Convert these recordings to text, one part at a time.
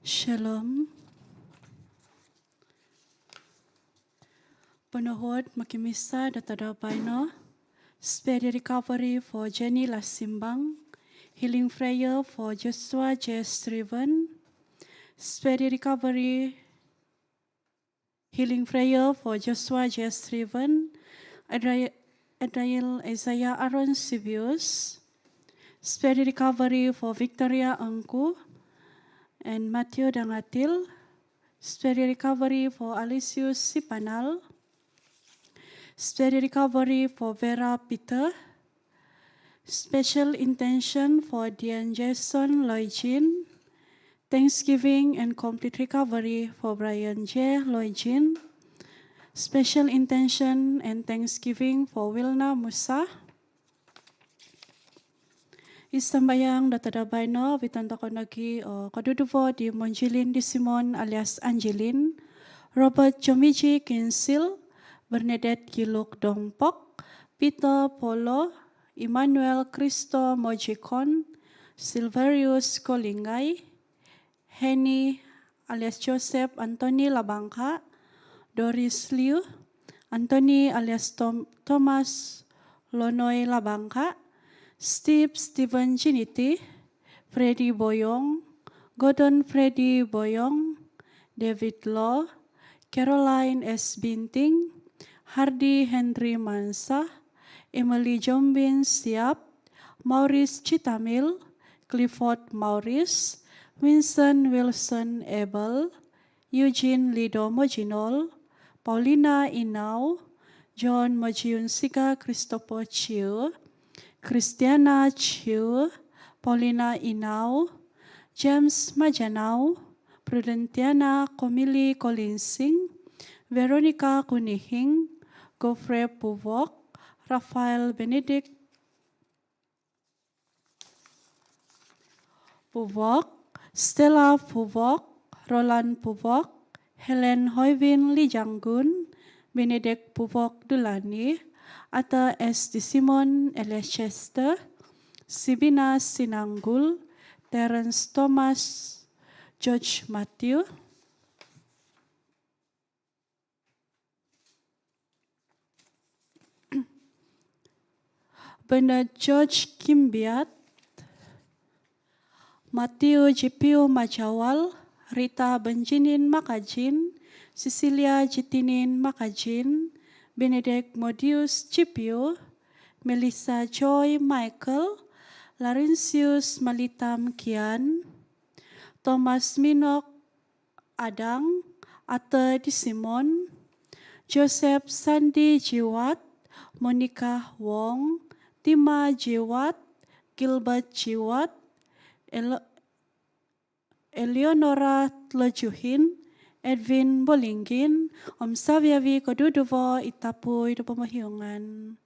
Shalom. Penohod makimisa datada baino. Spare recovery for Jenny Lasimbang. Healing prayer for Joshua J. Striven. Spare recovery. Healing prayer for Joshua J. Striven. Adriel Isaiah Aaron Sibius. Spare recovery for Victoria Angku and Matthew Dangatil. Spare recovery for Alicius Sipanal. Spare recovery for Vera Peter. Special intention for Diane Jason Loijin. Thanksgiving and complete recovery for Brian J. Loijin. Special intention and thanksgiving for Wilna Musa. Istambayang datada baino bitanta ko nagi kaduduvo di Monjilin di Simon alias Angelin. Robert Jomiji Kinsil. Bernadette Giluk Dongpok, Peter Polo, Emmanuel Cristo Mojikon, Silverius Kolingai, Henny alias Joseph Anthony Labangka, Doris Liu, Anthony alias Thomas Lonoy Labangka, Stephen Giniti, Freddy Boyong, Gordon Freddy Boyong, David Law, Caroline S. Binting, Hardy Henry Mansa, Emily Jombin Siap, Maurice Chitamil, Clifford Maurice, Vincent Wilson Ebel, Eugene Lido Mojinol, Paulina Inau, John Mojiunsika Christopher Chiu, Christiana Chiu, Paulina Inau, James Majanau, Prudentiana Komili Colinsing, Veronica Kunihing, Gofre Puvok, Rafael Benedict Puvok, Stella Puvok, Roland Puvok, Helen Hoivin Lijanggun, Benedict Puvok Dulani, Ata S. Di Simon Leicester, Sibina Sinanggul, Terence Thomas, George Matthew, Bernard George Kimbiat, Matthew Jipiu Majawal, Rita Benjinin Makajin, Cecilia Jitinin Makajin, Benedict Modius Jipiu, Melissa Joy Michael, Larencius Malitam Kian, Thomas Minok Adang, Ate Di Simon, Joseph Sandi Jiwat, Monica Wong, Tima Jiwat, Gilbert Jiwat, Eleonora Tlejuhin, Edwin Bolingin, Om Savyavi Koduduvo Itapu Itu Pemahiungan.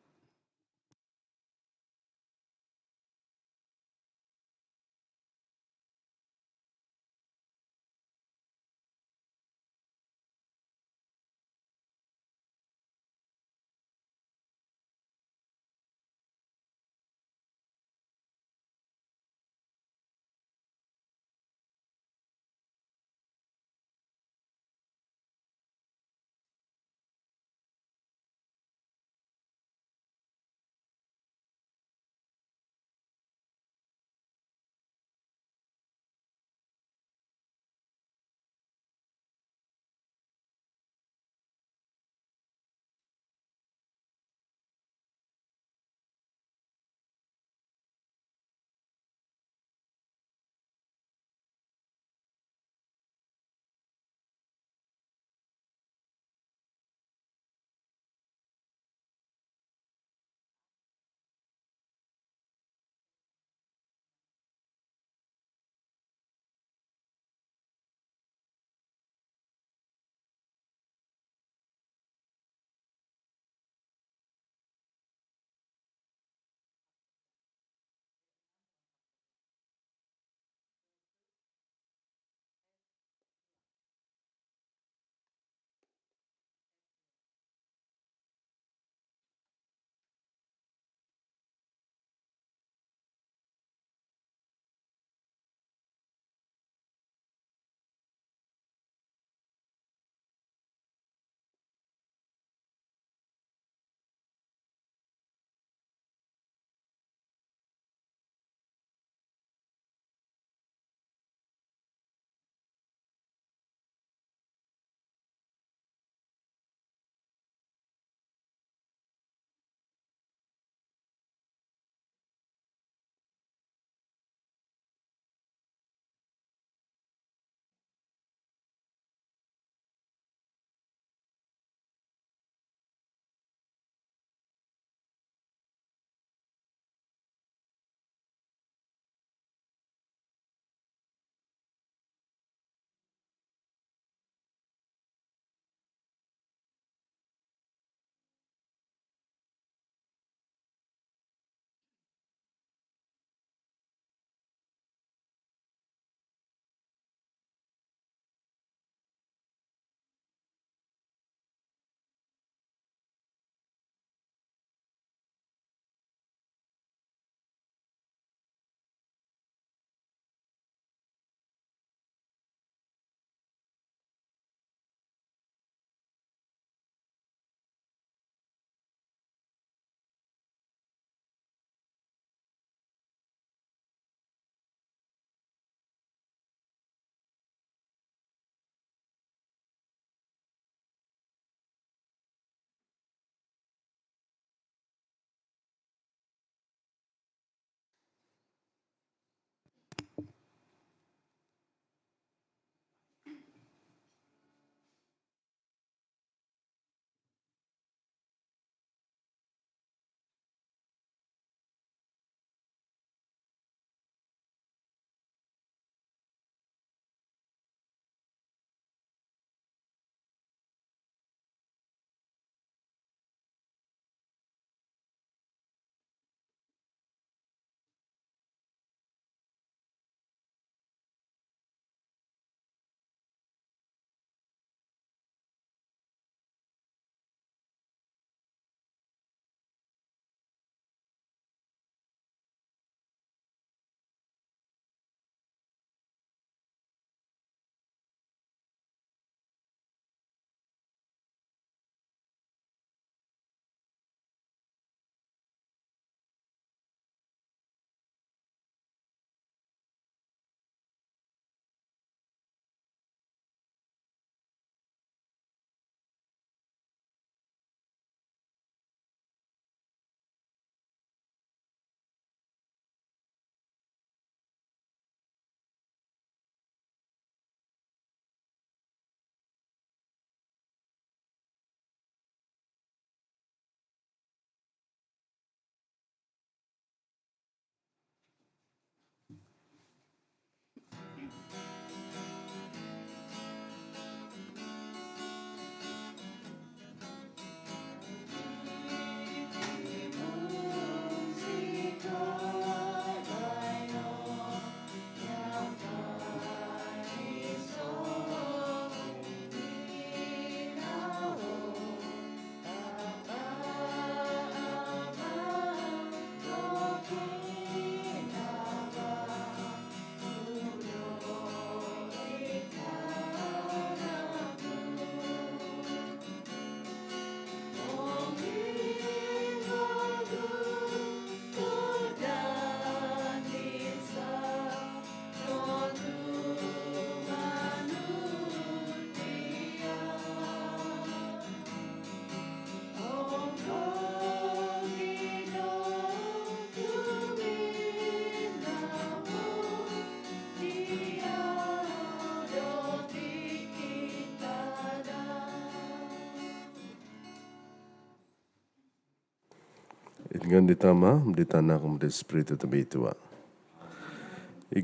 Dengan ditama, di tanah kemudian Espiritu terbitua.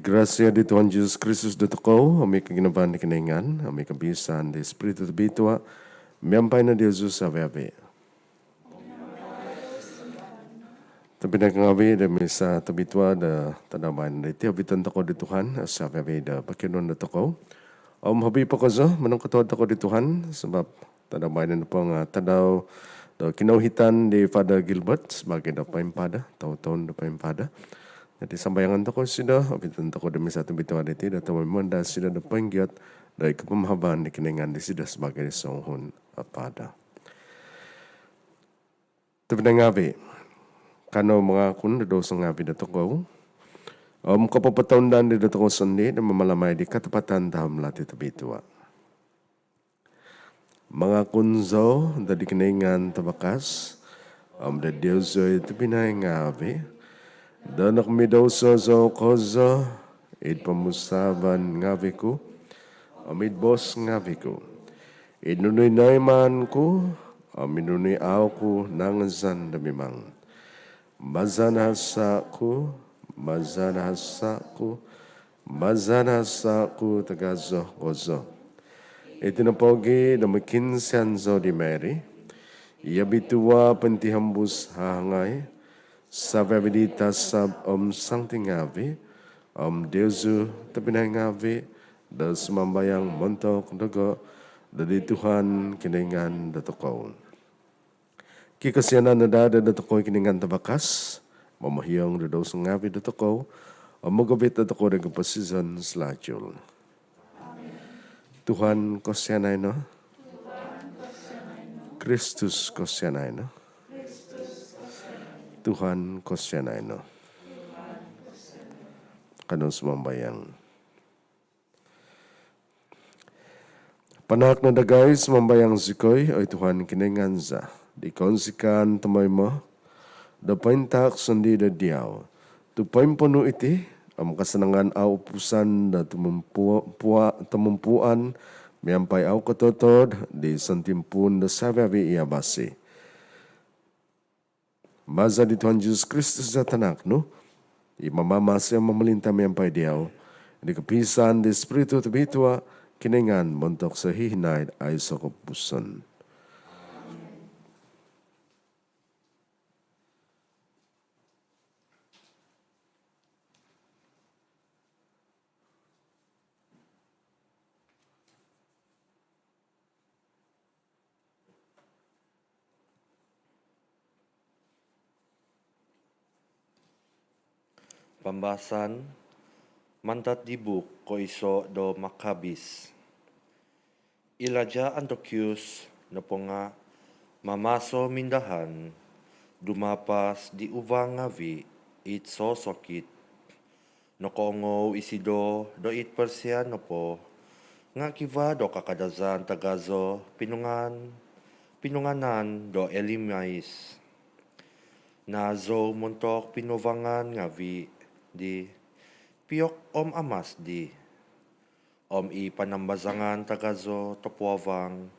Gracia di Tuhan Yesus Kristus de tokau, kami keginapan di kenengan, kami kebiasaan di Espiritu terbitua, miampai na Yesus ave-ave. Tapi nak ngawi da misa terbitua da tanaman da tiap bitan tokau di Tuhan, ave-ave da pakinon da tokau. Habi pakozo menang ketua tokau di Tuhan sebab tanaman na pong tadaw da kinauhitan di Father Gilbert sebagai da paimpada, tahun-tahun da paimpada. Jadi sambayangan toko sida, abitan toko demi satu bitu ada tidak, atau memanda sida da penggiat dari kepemahaban di kenengan di sida sebagai songhun pada. Tapi ngabi, kano mengakun da dosa ngabi da toko, kapapataun dan di da toko sendi dan memalamai di ketepatan tahun melatih tebitua. Mengakun zo dari kenengan tabakas, da Dios itu pinay ngabi, dan nak midosa zo koza, id pamusaban ngaviku, amid bos ngaviku, id nunoy naiman ku, aminunoy aw ku nangazan damimang, mazan hasaku, tagazo kozo. Ito na pogi na makinsan zo di Mary, ia bitua pentihambus hangay, sa bebedita sab sangting ngavi, Deusu tapinay ngavi, da sumambayang montok dago, dari Tuhan kiningan datokau. Kikasianan na dada datokau kiningan tabakas, mamahiyang dados ngavi datokau, magabit datokau dengan pasizan selajul. Tuhan kasianay no, Kristus kasianay no. Tuhan kasianay no. Kanong sumambayang. Panak na dagay sumambayang zikoy ay Tuhan kinenganza. Di konsikan tamay mo. Dapaintak sandi da diyaw. Tupain puno iti. Ang kasanangan aw upusan na tumumpuan. Miyampay aw katotod. Di santimpun da sababi iya basi. Maza di Tuhan Yesus Kristus sa tanak, no? Imamamas yang memelintam yang pai diaw. Di kepisan di Espiritu terbitua, kiningan montok sa hihinay ay sa kapusan. Pambahasan mantat di buk ko iso do Makabis. Ilaja Antiochus na po nga mamaso mindahan dumapas di uvang ngavi it sosokit no kongo isido do it persian no po nga kiva do kakadazan tagazo pinunganan do Elimais na zo montok pinovangan ngavi di piyok amas di panambazangan tagazo topuavang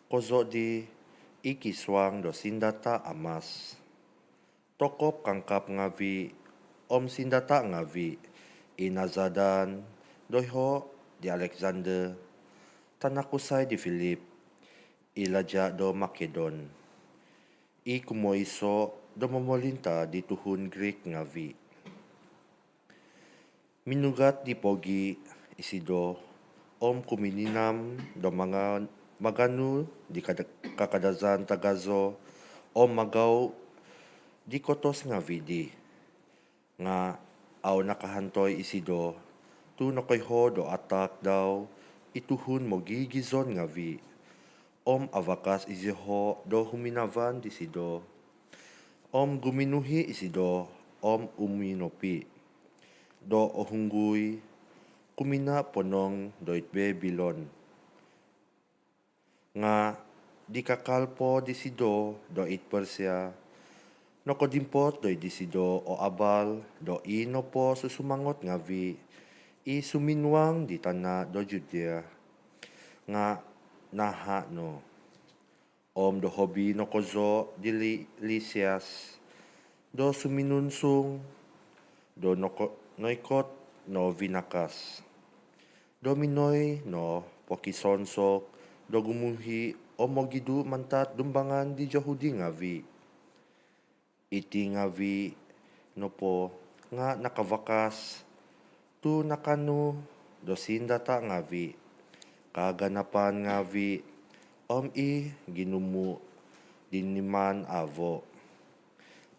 kozo di ikiswang do sindata amas tokop kangkap ngavi sindata ngavi inazadan doiho di Alexander tanakusay di Philip ilaja do Makedon kumoiso do momolinta di tuhun Greek ngavi minugat di pogi isido kumininam do mga maganu di kakadazan tagazo magaw di kotos nga vidi nga aw nakahantoy isido tu nakoyho do atak daw ituhun mo gigizon nga vi avakas isiho do huminavan di sido guminuhi isido uminopi do ohungguy kumina ponong doit Babylon nga di kakalpo di sido do it Persia no kodimpot do di sido abal do ino po susumangot nga vi suminwang di tana do Judea nga naha no do hobi no kozo di Lysias do suminunsung, do noikot no vinakas. Do minoy no pokisonsok, do gumuhi o mogidu mantat dumbangan di Jahudi ngavi. Iti ngavi no po nga nakavakas, tu nakanu do sindata ngavi. Kaganapan ngavi, ginumu diniman avo.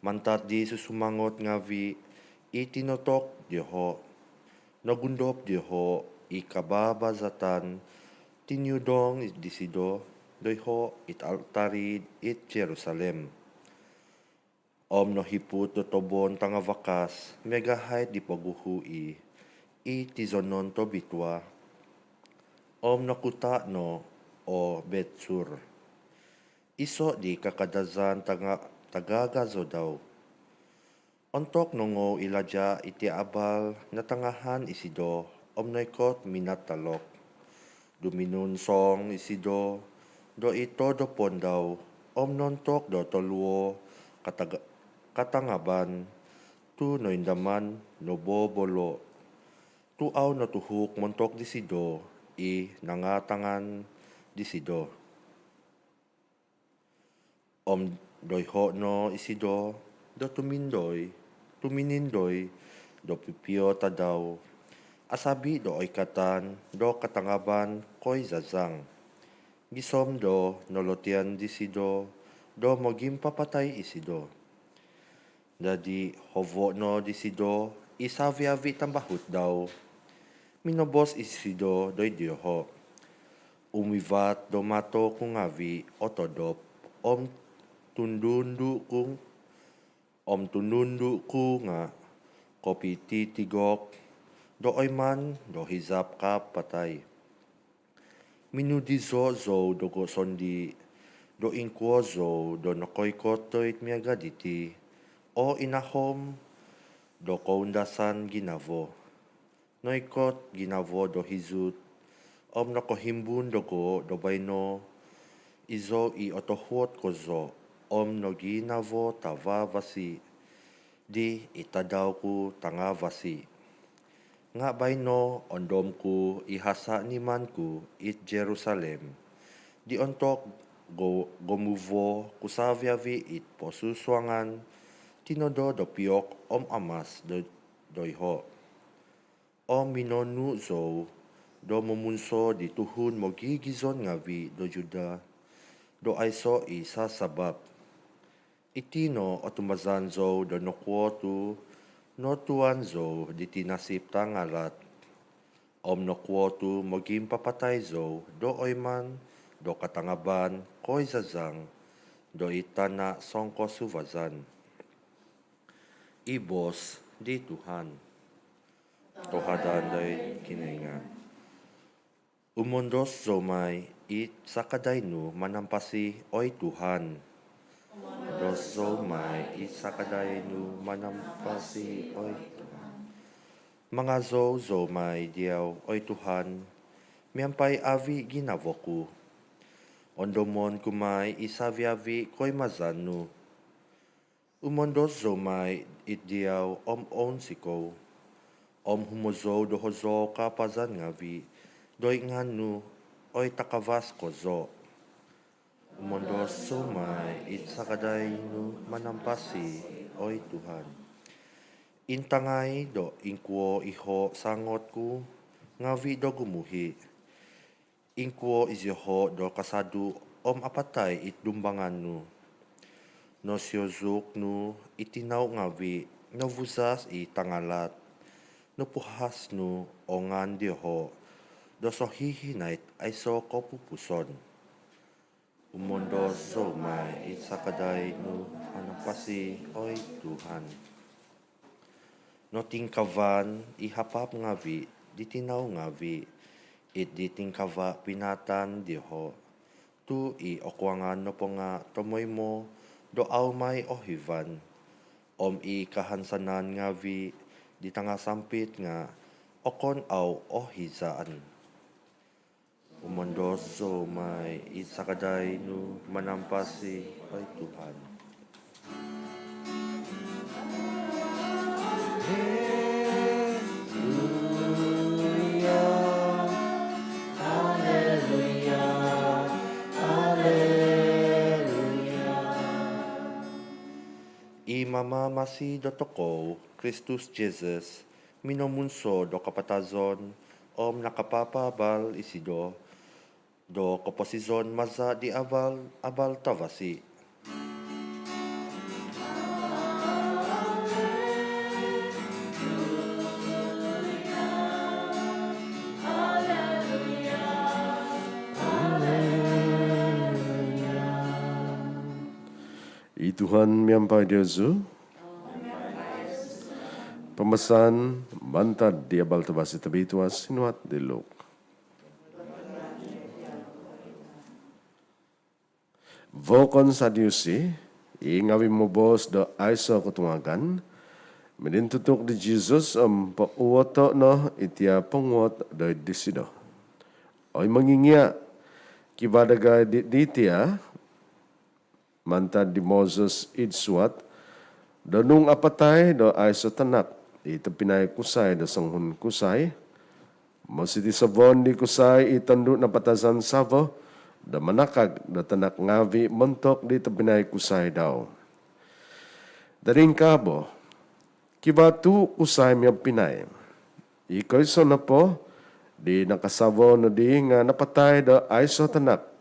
Mantat di susumangot ngavi, itinotok diho. Nagundop diho, ikababazatan, tinyudong disido, doiho it altarid it Jerusalem. No hiput do tobon tanga vakas, megahait di paguhui, itizonon to bitwa. Nakuta no o Betsur. Iso di kakadazan tagagazo daw. Ontok nongo ilaja iti abal na tangahan isido noikot minatalok. Duminun song isido do ito do pondaw nontok do toluo katangaban tu noindaman no bobolo. Tu aw natuhuk montok disido nangatangan disido. Doiho no isido do tuminindoy do pipio tadaw. Asabi do oikatan do katangaban koy zazang. Gisom do nolotian disido do mogim papatay isido. Dadi hovo no disido isaviavi tambahut daw. Minobos isido doy diho. Umivat do mato kungavi otodop tundundu ku nga kopi titigok do oyman do hizap ka patay. Minudizo zo do gosondi do inkwo zo do nakoykot do itmiaga diti o inahom do kaundasan ginavo. Noikot ginavo do hizut nakohimbun do go do bayno izo i otohuot ko zo no ginavo tava vasi di itadaw ku tanga vasi. Nga bayno ondom ku ihasa niman ku it Jerusalem. Di ontok gomuvo kusaviavi it posuswangan tinodo do piok amas doiho. Minonu zo do mumunso di tuhun mogigizon ngavi do Juda do aiso isa sabab. Itino otumazan zo do nokwotu no tuan zo di tinasip tangalat. Nokwotu mogim papatay zo do oyman do katangaban koy zazang do itana songko suvazan. Ibos di Tuhan. Tohadan day kininga. Umundos zomay it sakadaynu manampasi oy Tuhan. Dos zomay it sakadaynu manampasi oy Tuhan. Mga zomay diyaw oy Tuhan, miyampay avi ginavoku. Ondomon kumay isaviavi koy mazanu. Umundos zomay it diyaw on siko. Humuzo do hozo kapazan ngavi, doy nganu oy takavas kozo. Umondos sumay it sakadaynu manampasi oy Tuhan. Intangay do inkwo iho sangot ku ngavi do gumuhi. Inkwo iziho do kasadu apatay it dumbangan nu. No siyozuk nu itinaw ngavi no vuzas itangalat. Nupuhas nu ongan diho do sohihinait ay so kopupuson. Umundos zomay it sakaday nu manampasi oy Tuhan. No tingkavan ihapap ngavi ditinaw ngavi it ditingkava pinatan diho. Tu okwangan no po nga tomoy mo do awmay ohivan. Kahansanan ngavi di tanga sampit nga okon aw ohizaan. Umundos zomay it sakaday nu manampasi oy Tuhan. Imama masih dotoko Kristus Jesus minomunso do kapatazon om nakapapabal isido do kaposizon maza di abal tavasi. Tuhan miampai Yesus. Pemesan mantad di abal tabasi tabitua sinuat diluk. Vokon sadiusi, ingawi mo bos do aiso kutungagan, menintutuk di Jesus pauwato no itia penguat do disido. Oi mengingia kibadaga di tia, mantad di Moses idsuat, do nung apatay do aiso tanak, itapinay kusay do sanghun kusay, masiti sabon di kusay itandu na patasan sabo, da manakag da tanak ngavi mentok di tapinay kusay daw. Daring kabo, kibatu kusay miyang pinay. Ikoy so na po, di nakasabo na di nga napatay da aiso tanak.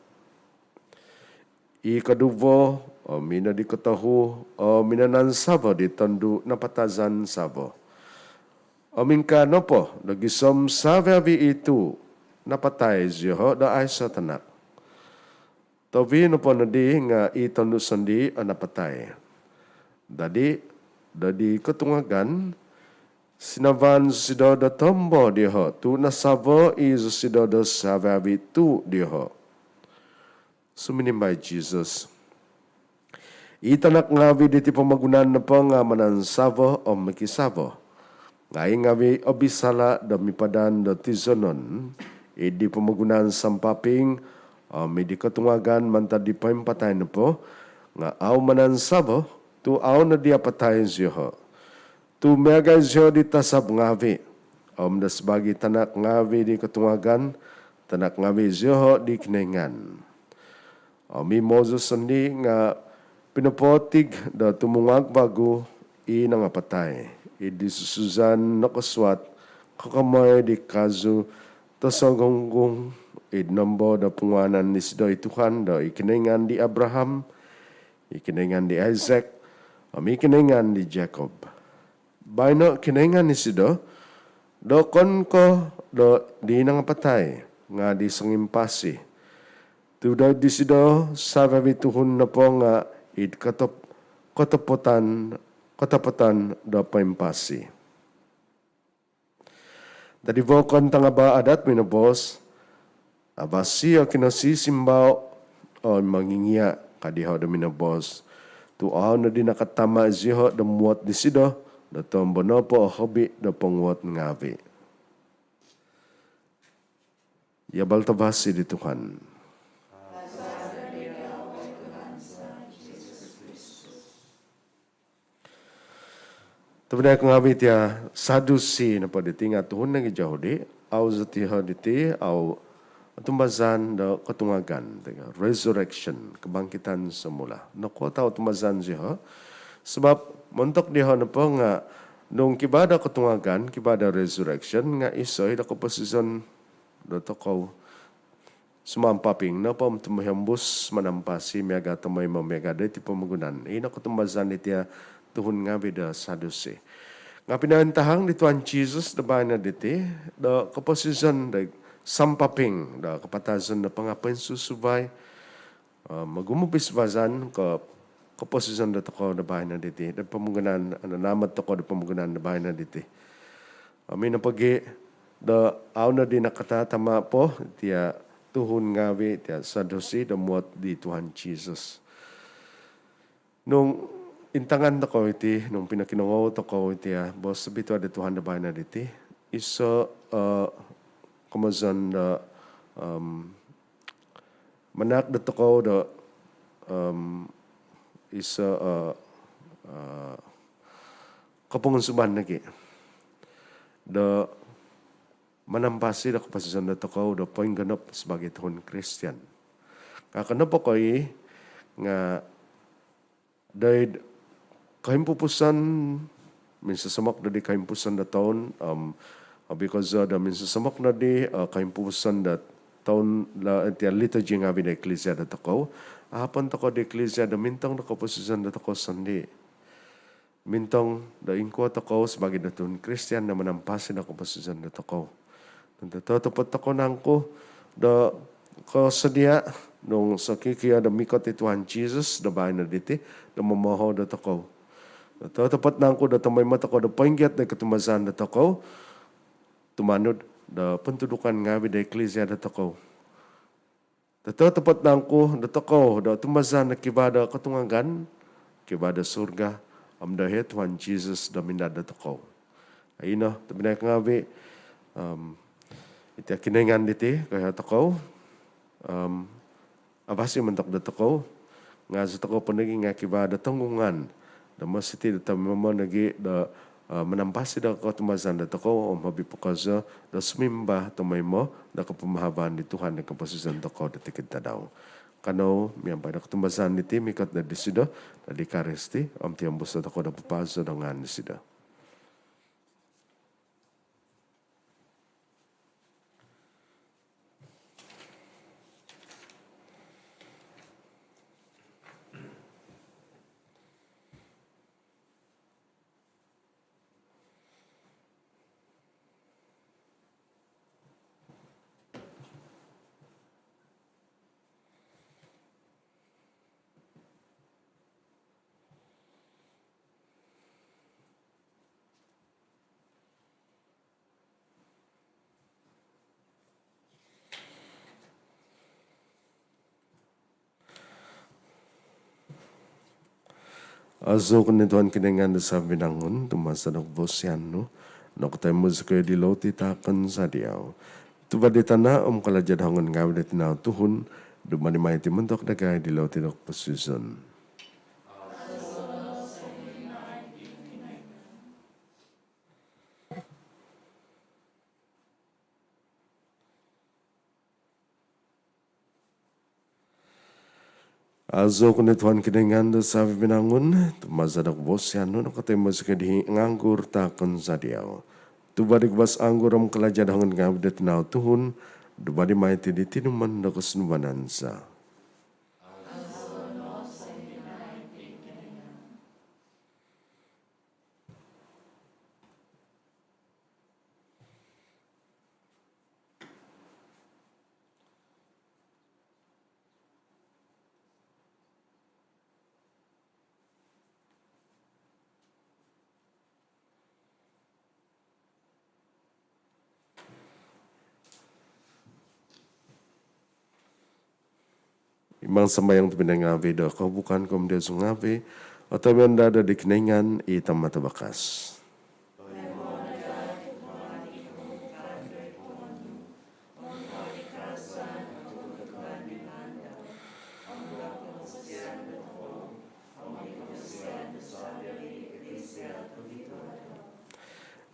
Ikaduvo, o mina di katahu, o minanan sabo di tandu na patazan sabo. O minkano po, nagisom sabi itu napatay ziyo da ay sa tanak. Tawi no po na di nga itandu sandi o napatay. Dadi katungagan, sinavan sido da tombo diho, tu nasabo iso sido da sabi itu diho. Suminimbay Jesus. Itanak ngawi di pamagunan na po nga manansavo o makisavo. Ngay ngawi obisala da mipadan da tizonon. Idi pamagunan sampaping o midi katungagan mantad di paimpatay na po. Nga aw manansavo tu aw na dia patay ziyo. Tu mega ziyo di tasab ngawi. Om das bagi tanak ngawi di katungagan. Tanak ngawi ziyo di kinengan. Mi Moses sendi nga pinapotig da tumungag bago i nga patay. I di susuzan nakaswat kakamay di kazu tasagonggung i nambo da punganan ni sido ituhan da ikinengan di Abraham, ikinengan di Isaac, ikinengan di Jacob. Baino kinengan ni sido do kon ko do di nga patay nga di sangimpasi. Tudaw di sido sabi tuhun na po nga katapatan do paimpasi. Dadi vokon tanga ba adat minabos, abasi o kinasisimbaw o mangingia kadihaw da minabos. Tuaw na din nakatama ziho da muat di sido, da tombo na po o hobi da pangwat ngavi. Yabal tabasi di Tuhan. Tapi kung ngawi tiya sadusi na pa ditinga tuhon na gijahudi, au zatiha diti, au tumbazan da katungagan, resurrection, kebangkitan semula. Naku tau tumbazan ziha, sebab montok diha na po nga, nung kibada katungagan, kibada resurrection, nga isoy da kaposisyon da tokaw sumampaping na po tumahambus manampasi, miyaga tamay mamyaga da iti pamagunan. Ina kutumbazan itiya, tuhun nga bida sadusi. Nga pinahintahang di Tuhan Jesus da ba na diti, da kaposisyon da sampaping, da kapatazon na pangapin susubay, magumupis bazan ka kaposisyon da toko da ba na diti, da pamugunan, namat toko da pamugunan da ba na diti. Amin na pagi, da aw na din nakatatama po, tiya tuhun nga bi, tiya sadusi, da muat di Tuhan Jesus. Nung intangan ko iti, nung pinakinungaw ko iti, bos sabito ada Tuhan na bayan na diti, isa kumazan na manak da ko da isa kapungan suban lagi. Da manampasi da kapasisan da takaw da poin ganap sebagai Tuhan Kristian. Kenapa koi nga dahil kahimpupusan minsa samak na di kahimpusan da taon because da minsa samak na di kahimpupusan da taon la ti liturgy nga da eklesia da takaw apan takaw da eklesia da mintang da kapasisan da takaw sandi mintang da ingko takaw sebagai da Tuhan Kristian na manampasin da kapasisan da takaw. Tatapat ako nangko da kasadia nung sa kikiya da mikot ni Tuhan Jesus da bahay na diti da mamahaw da takaw. Tatapat nangko da tamay mata ko da paingyat da katumasan da takaw tumanod da pentudukan ngawi da eklesia da takaw. Tatapat nangko da takaw da tumasan da kibada katungangan kibada surga amdahe Tuhan Jesus da minda da takaw. Ayun tabinay ngawi iti kinengan diti kaya takaw abasi mantak da takaw nga sa takaw panaging nga kibada tanggungan da masiti da tamama nagi da manampasi da katumasan da takaw mabipukaza da sumimba tamay mo da kapamahaban ni Tuhan na kapasisan takaw da tikid tadaw. Kanaw miyampay da katumasan niti mikat da disida da di karesti tiyambos da takaw da papazo da nga nisida. Azo kun Tuhan kinengan da sa binangon tumasa da bosyan no nakatay mo sa kayo di loti takan sa diaw. Tuba di tana kalajad hangon ngawi da tinaw tuhun dumani may timuntok da kaya di loti da posisyon. Azo kun Tuhan kinengan da sa binangon tumasa da bosyan no nakatay mo sa kayo di nganggur takan sa diaw. Tuba di kubas anggur kalajad hangon ngawi da tinaw tuhun dumani may tinitinuman da kusnubanansa. Imang sambayang tu pinangawi da kau bukan kau dia sungawi atau yang ada di kenengan itam mata bakas.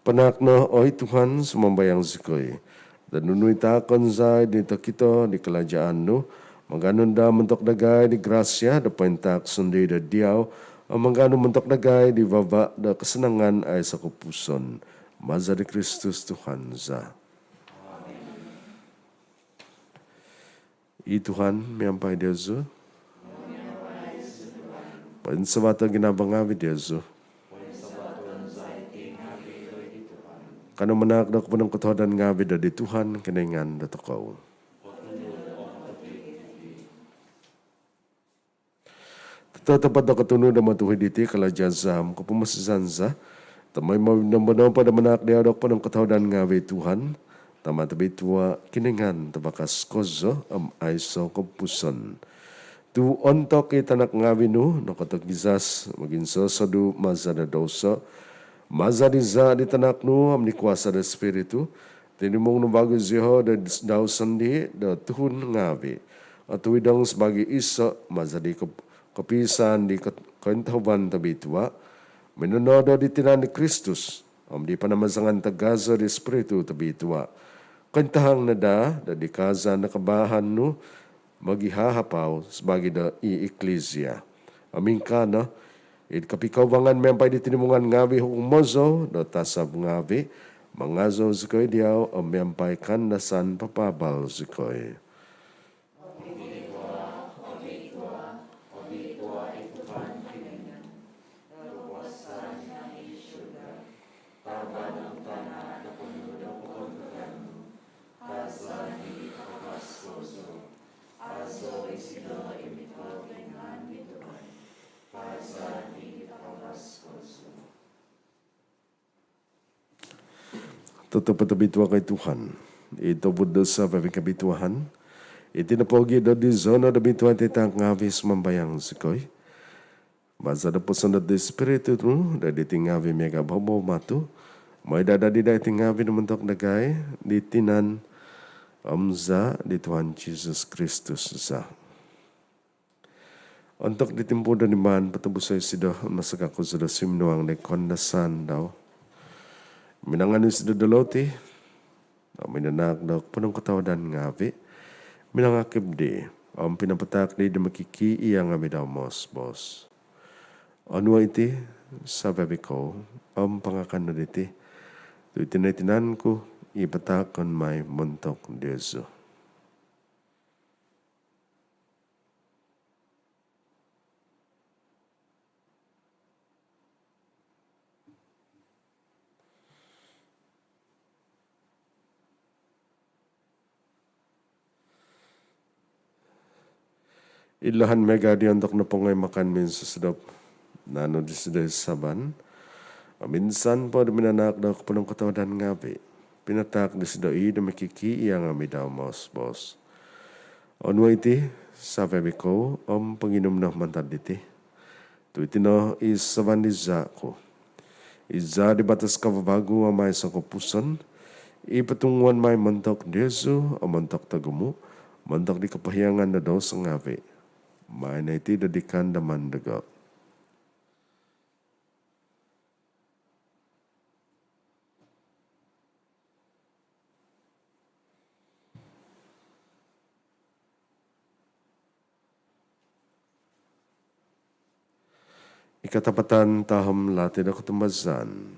Panakno oi Tuhan sumambayang zikoy dan nunui takon zai di takito di kelajaan nu mangganon da mentok dagay di grasya da paintak sundi da diaw mangganon mentok dagay di baba da kesenangan ay sa kupuson maza di Kristus Tuhan za. I Tuhan miampai Deus pansabata ginabangawi Deus kanu menak da kepenang ketodan ngawi da di Tuhan kenengan da takaw. Tetapat da katunu da matuhi diti kala jazam ko pumasizanza tamay mabinambanam pada menak dia dok panang ketodan ngawi Tuhan tama tabi tua kinengan tabakas kozo aiso kompuson. Tu ontok itanak ngawi nu nakatag gizas magin sadu maza da dosa maza diza di tanak nu amni kuasa da spiritu tinimong nu bago ziho da daw sandi da tuhun ngawi atau idang sebagai isa maza di kapisan di kaintahuban tabi tua Minunodo di tinan ni Kristus, di panamasangan tagaza di Espiritu tabi tua. Kantahang nada, da di kaza nakabahan no, magihahapaw sebagai da i-eklesia. Amin ka na, kapikawangan mempay di tinimungan ngawi hukumozo, da tasab ngawi, mangazo zikoy diyaw, mempay kandasan papabal zikoy. Tutup bituan kay Tuhan. Ito Buddha sa kabituhan. Iti napogi do di zona da bituan titang ngavis mambayang sikoy. Basa da pusan da Espiritu tu, da di tingavi mega bobo matu. May dada di da tingavi na mentok nagay, di tinan amza di Tuhan Jesus Kristus za. Untuk ditimpo dan iman patubusay sido masakako sudah simnuang de kondasan daw. Minangan is dodoloti, minanak daw punong katawadan ngavi, minangakib di, pinapatak di makiki iyang ngavi daw bos. Ano iti, sabi ko, pangakan na diti, ito itinatinan ko, ipatakon may muntok Diyoso. Ilahan mega di untuk na pongay makan min sa sedap nano di sida saban. Minsan po di minanak daw punong katawadan ngabi. Pinatak di sida na makiki iyang ami daw bos. Ono iti sabi ko panginom na mantad diti. Tu itino is saban di ko. Iza di batas kababago amay sa kupusan. Ipatunguan may mantok Diyoso o mantok tagumo. Mantok di kapahiyangan na daw sa ngabi. May na iti dadikan daman daga. Ikatapatan tahom lati na kutumazan.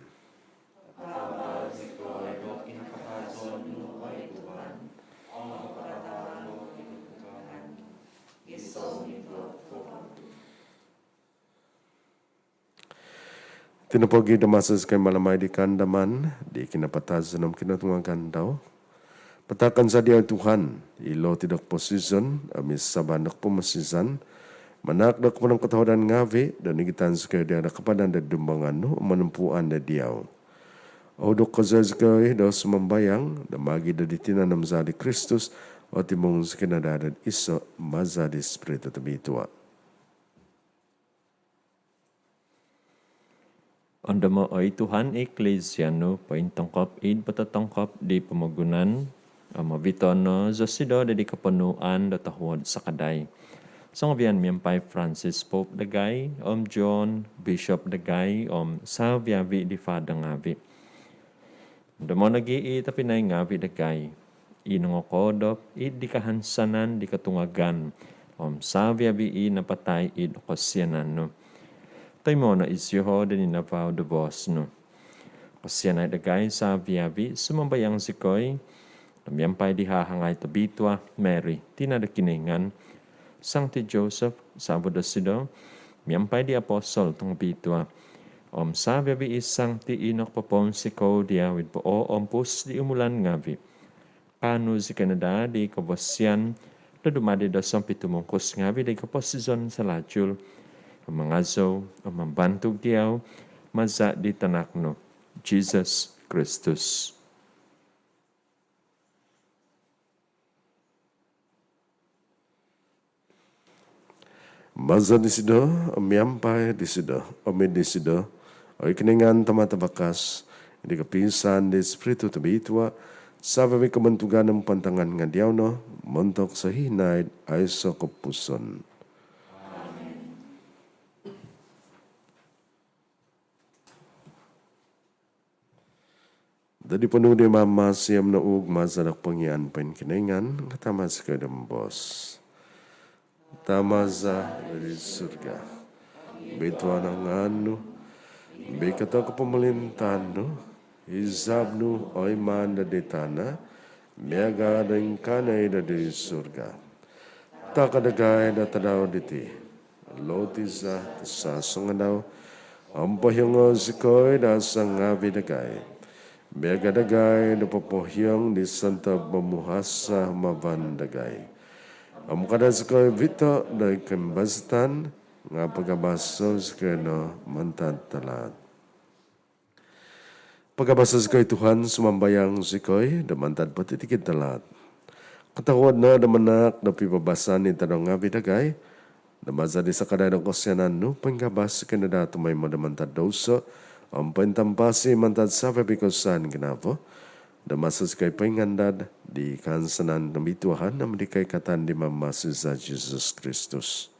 Tinapogi damasas kay malamay di kandaman, di kinapataz ng kinatungagan daw. Patakan sa diya Tuhan, ilo tidak posisyon, amis sabanak pumasizan, manakdak po ng katawadan ngavi, dan igitan sa kayo diya nakapadan da dumbangan no, manumpuan da diyaw. Odok kazaz kayo daw sumambayang, damagi da ditinanam sa di Kristus, o timong sa kinadadad iso, maza di Espiritu tabitua. Andama ay Tuhan Eklesiano paintangkap id patatangkap di pamagunan mabiton no zasido di kapanuan datahod sa kaday. Sangbian miyempay Francis Pope dagay, John Bishop dagay, Saviavi di Fada ngavi. Andama nag-i tapinay ngavi dagay. Inongokodop id di kahansanan di katungagan, Saviavi napatay id okasyanan no. Tay mo na isyoho din inapaw de boss no. Kasi na dagay sa viavi sumambayang sikoy. Namyampay di hahangay tabitwa Mary tinadakiningan. Sancti Joseph sabodo sido. Myampay di apostol tong bitwa. Sa viavi isang ti inok papon siko dia with po pus di umulan ngavi. Kano si Canada di kabosyan. Dadumadi da sa pitumungkos ngavi di kaposizon sa lachul. Mangazo o mambantog diyaw, maza di tanakno, Jesus Christus. Maza di sido, miyampay di sido, omid di sido, o ikiningan tamatabakas, hindi kapisan di Espiritu tabitwa, sabi may kamantugan ng pantangan nga diyaw no, montok sa hinay ay sa kapuson. Tadi penuh di mama siam na ugma sa nakpangian penkinengan katama sa kadambos. Tamaza dari surga. Betuan ang anu, bekata ka pamalintano, izabnu oy man da detana, miaga dan kanay da dari surga. Takadagay da tadaw diti, lotiza sa sungadaw, ampahyong sikoy da sangabi dagay. Miaga dagay da papohyong di santa pamuhasa mavandagay. Kada sikoy vito da kembastan, nga pagkabaso sekena mantan talat. Pagkabaso sikoy Tuhan sumambayang sikoy da mantan patitikid talat. Katawad na da manak da pibabasan ni tanong nga bidagay, da maza di sa kaday ng kusyanan no, pagkabas kena da tumay mo da mantan dosa, ang pentampasi mantan sa pabikosan ginapo, da masas kay pangandad di kansanan ng bituahan na medikay katan di mamasis sa Jesus Kristus.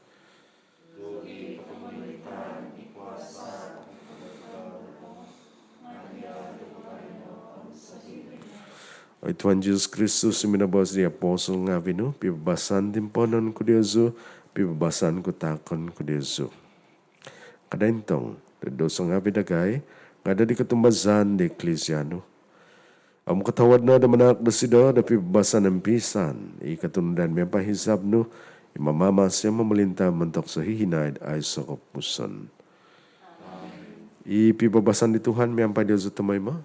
O Tuhan Jesus Kristus minabos di apostol nga vino, pibabasan din po nun ko Diyoso, pibabasan ko takon ko Diyoso. Kadaintong, doso nga bidagay, nga da di katumbazan di eklesyano. Ang katawad na da manak da sida, da pibabasan ng pisan, ikatundan may pahisab no, imamama siya mamalinta mantok sa hihinaid ay sa kapusan. Ipibabasan di Tuhan, may ampay Diyoso tamay mo?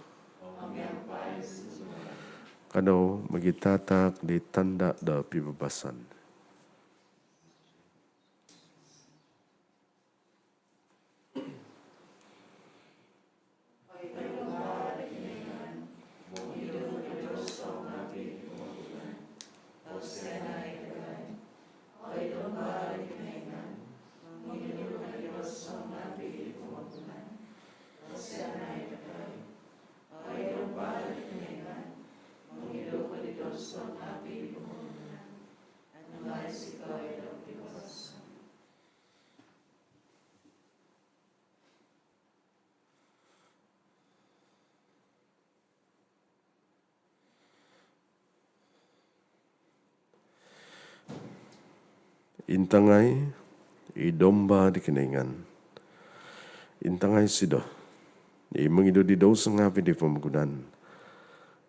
Kano magitatak di tanda da pibabasan. Intangay, idomba di kiningan. Intangay sido. Imang ido di daw sa nga di pamagunan.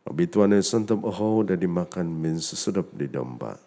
Abituan ay santam oho da di makan min susudap di domba.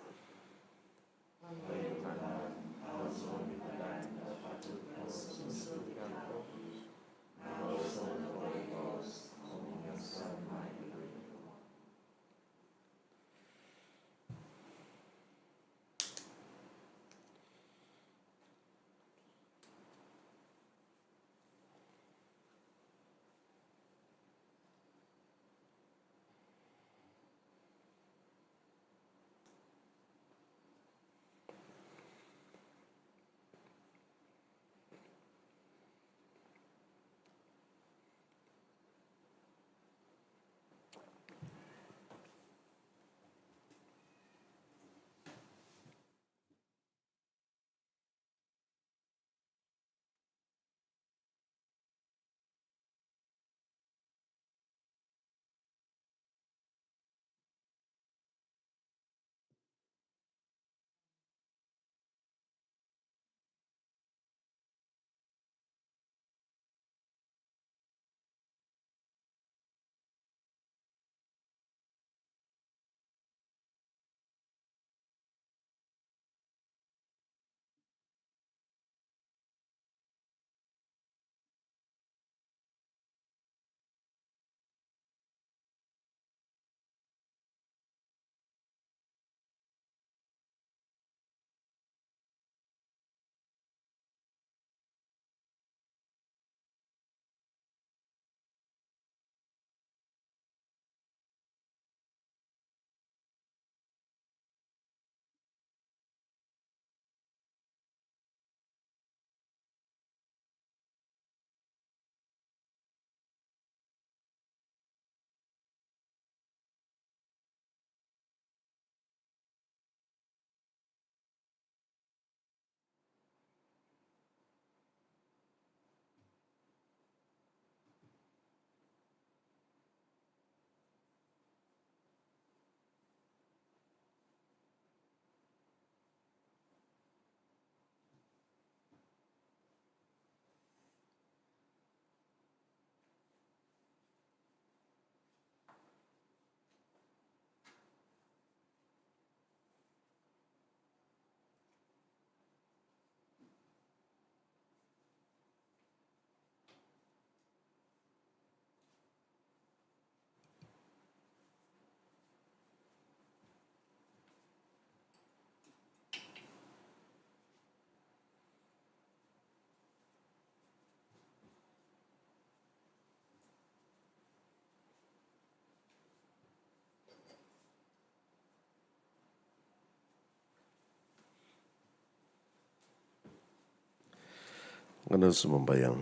Ano sumambayang.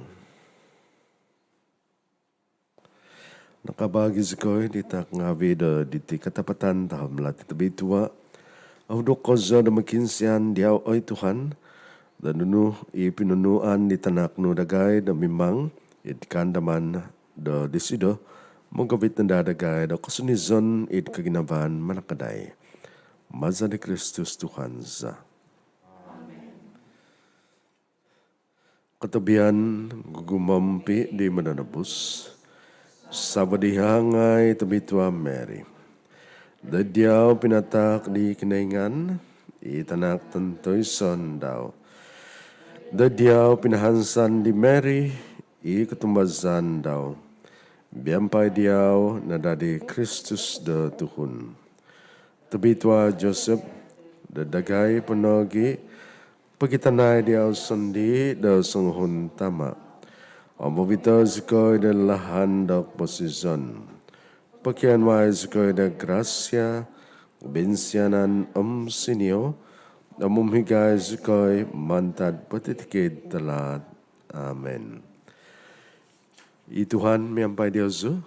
Nakabagi sikoy di tak ngawi da di ti katapatan taham lati tabi tua. Au do koza da makinsian diaw oy Tuhan. Dan nunu ipinunuan di tanak nu dagay da mimang itkandaman da disido. Mongkabit na dadagay da kasunizon it kaginaban manakaday. Maza ni Kristus Tuhan za. Katabian gugumampi di mananabus. Sabadihangay tabitua Mary. Dadyaw pinatak di kinaingan. Itanak tantoy son daw. Dadyaw pinahansan di Mary. Ikutumbazan daw. Biyampay diyaw na dadi Kristus da Tuhun. Tabitua Joseph. Dadagay panogi. Pagitanay diyaw sandi da sunghun tama. Amabita zikoy da lahan da posizon. Pakian may zikoy da grasya, bensianan sinyo, amumhigay zikoy mantad patitikid talat. Amen. Tuhan miyampay Diyosu.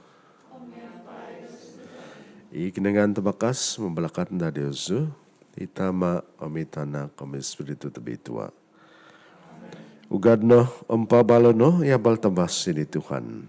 Ikinangan tabakas, mabalakat na Diyosu. Itama amitana kami Espiritu tabitua. Ugad no, pabalo no, yabal tabas ni Tuhan.